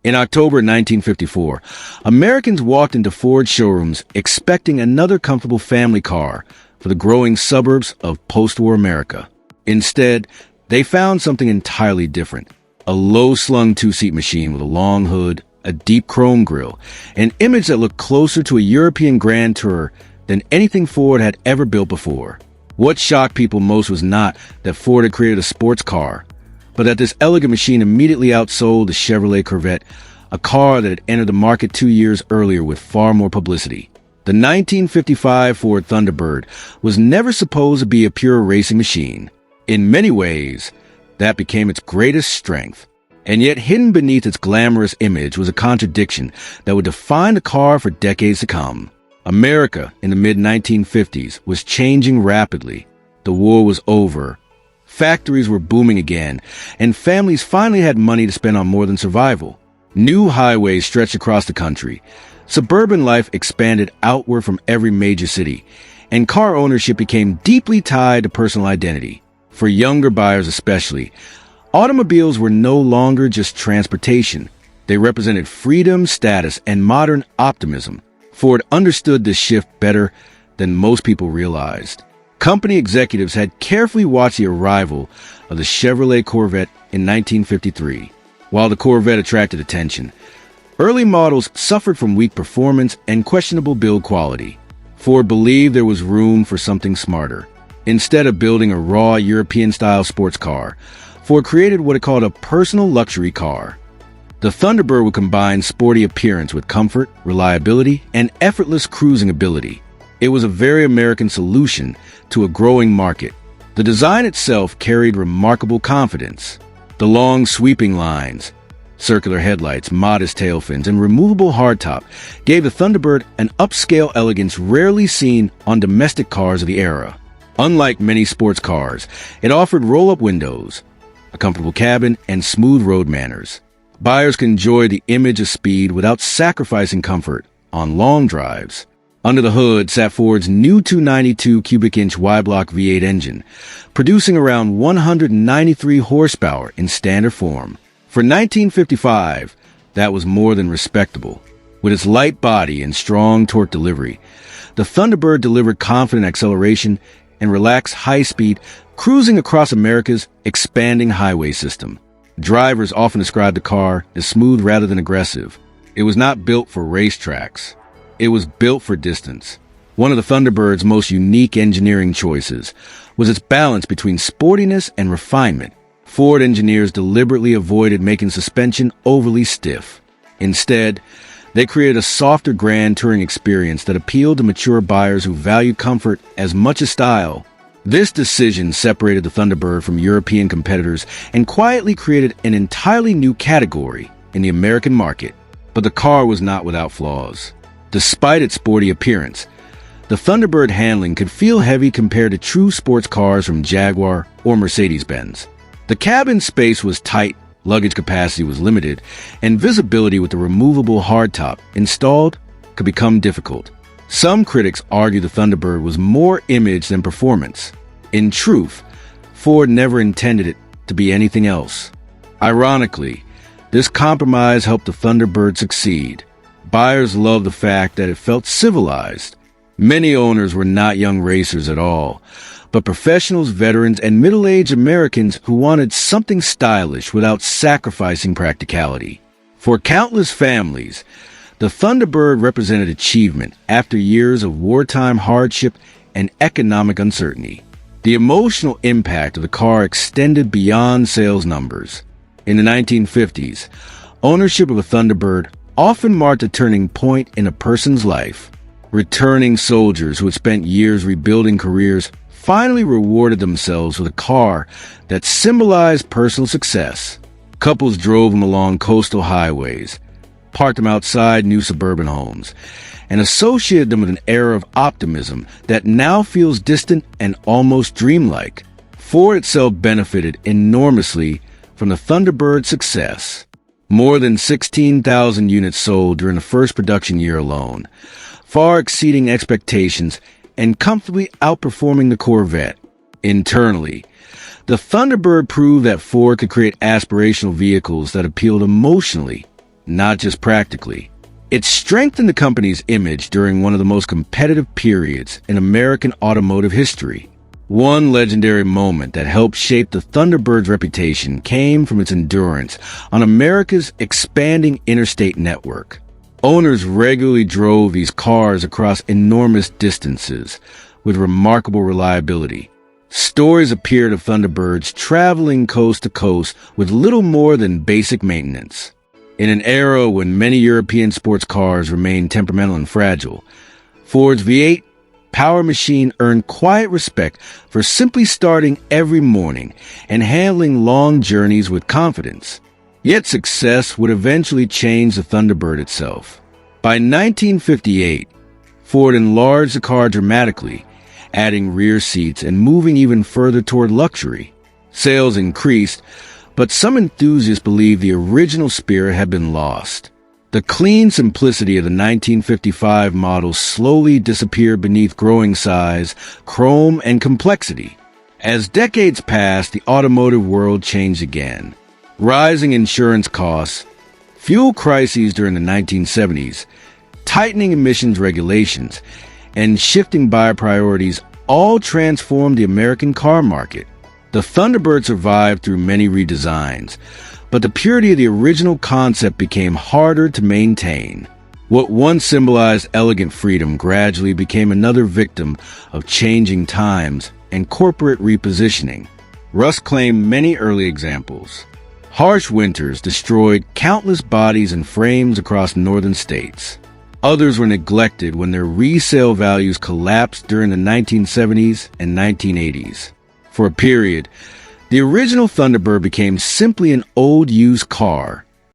In October 1954, Americans walked into Ford showrooms expecting another comfortable family car for the growing suburbs of post-war America. Instead, they found something entirely different. A low-slung two-seat machine with a long hood, a deep chrome grille, an image that looked closer to a European Grand Tourer than anything Ford had ever built before. What shocked people most was not that Ford had created a sports car, but that this elegant machine immediately outsold the Chevrolet Corvette, a car that had entered the market 2 years earlier with far more publicity. The 1955 Ford Thunderbird was never supposed to be a pure racing machine. In many ways, that became its greatest strength. And yet hidden beneath its glamorous image was a contradiction that would define the car for decades to come. America in the mid-1950s was changing rapidly. The war was over. Factories were booming again, and families finally had money to spend on more than survival. New highways stretched across the country. Suburban life expanded outward from every major city, and car ownership became deeply tied to personal identity. For younger buyers especially, automobiles were no longer just transportation. They represented freedom, status, and modern optimism. Ford understood this shift better than most people realized. Company executives had carefully watched the arrival of the Chevrolet Corvette in 1953. While the Corvette attracted attention, early models suffered from weak performance and questionable build quality. Ford believed there was room for something smarter. Instead of building a raw European-style sports car, Ford created what it called a personal luxury car. The Thunderbird would combine sporty appearance with comfort, reliability, and effortless cruising ability. It was a very American solution to a growing market. The design itself carried remarkable confidence. The long sweeping lines, circular headlights, modest tail fins, and removable hardtop gave the Thunderbird an upscale elegance rarely seen on domestic cars of the era. Unlike many sports cars, it offered roll-up windows, a comfortable cabin, and smooth road manners. Buyers could enjoy the image of speed without sacrificing comfort on long drives. Under the hood sat Ford's new 292 cubic-inch Y-block V8 engine, producing around 193 horsepower in standard form. For 1955, that was more than respectable. With its light body and strong torque delivery, the Thunderbird delivered confident acceleration and relaxed high speed, cruising across America's expanding highway system. Drivers often described the car as smooth rather than aggressive. It was not built for racetracks. It was built for distance. One of the Thunderbird's most unique engineering choices was its balance between sportiness and refinement. Ford engineers deliberately avoided making suspension overly stiff. Instead, they created a softer grand touring experience that appealed to mature buyers who value comfort as much as style. This decision separated the Thunderbird from European competitors and quietly created an entirely new category in the American market. But the car was not without flaws. Despite its sporty appearance, the Thunderbird handling could feel heavy compared to true sports cars from Jaguar or Mercedes-Benz. The cabin space was tight, luggage capacity was limited, and visibility with the removable hardtop installed could become difficult. Some critics argue the Thunderbird was more image than performance. In truth, Ford never intended it to be anything else. Ironically, this compromise helped the Thunderbird succeed. Buyers loved the fact that it felt civilized. Many owners were not young racers at all, but professionals, veterans, and middle-aged Americans who wanted something stylish without sacrificing practicality. For countless families, the Thunderbird represented achievement after years of wartime hardship and economic uncertainty. The emotional impact of the car extended beyond sales numbers. In the 1950s, ownership of a Thunderbird often marked a turning point in a person's life. Returning soldiers who had spent years rebuilding careers finally rewarded themselves with a car that symbolized personal success. Couples drove them along coastal highways, parked them outside new suburban homes, and associated them with an era of optimism that now feels distant and almost dreamlike. Ford itself benefited enormously from the Thunderbird's success. More than 16,000 units sold during the first production year alone, far exceeding expectations and comfortably outperforming the Corvette. Internally, the Thunderbird proved that Ford could create aspirational vehicles that appealed emotionally not just practically. It strengthened the company's image during one of the most competitive periods in American automotive history. One legendary moment that helped shape the Thunderbird's reputation came from its endurance on America's expanding interstate network. Owners regularly drove these cars across enormous distances with remarkable reliability. Stories appeared of Thunderbirds traveling coast to coast with little more than basic maintenance. In an era when many European sports cars remained temperamental and fragile, Ford's V8 power machine earned quiet respect for simply starting every morning and handling long journeys with confidence. Yet success would eventually change the Thunderbird itself. By 1958, Ford enlarged the car dramatically, adding rear seats and moving even further toward luxury. Sales increased, but some enthusiasts believe the original spirit had been lost. The clean simplicity of the 1955 model slowly disappeared beneath growing size, chrome, and complexity. As decades passed, the automotive world changed again. Rising insurance costs, fuel crises during the 1970s, tightening emissions regulations, and shifting buyer priorities all transformed the American car market. The Thunderbird survived through many redesigns, but the purity of the original concept became harder to maintain. What once symbolized elegant freedom gradually became another victim of changing times and corporate repositioning. Rust claimed many early examples. Harsh winters destroyed countless bodies and frames across northern states. Others were neglected when their resale values collapsed during the 1970s and 1980s. For a period, the original Thunderbird became simply an old used car,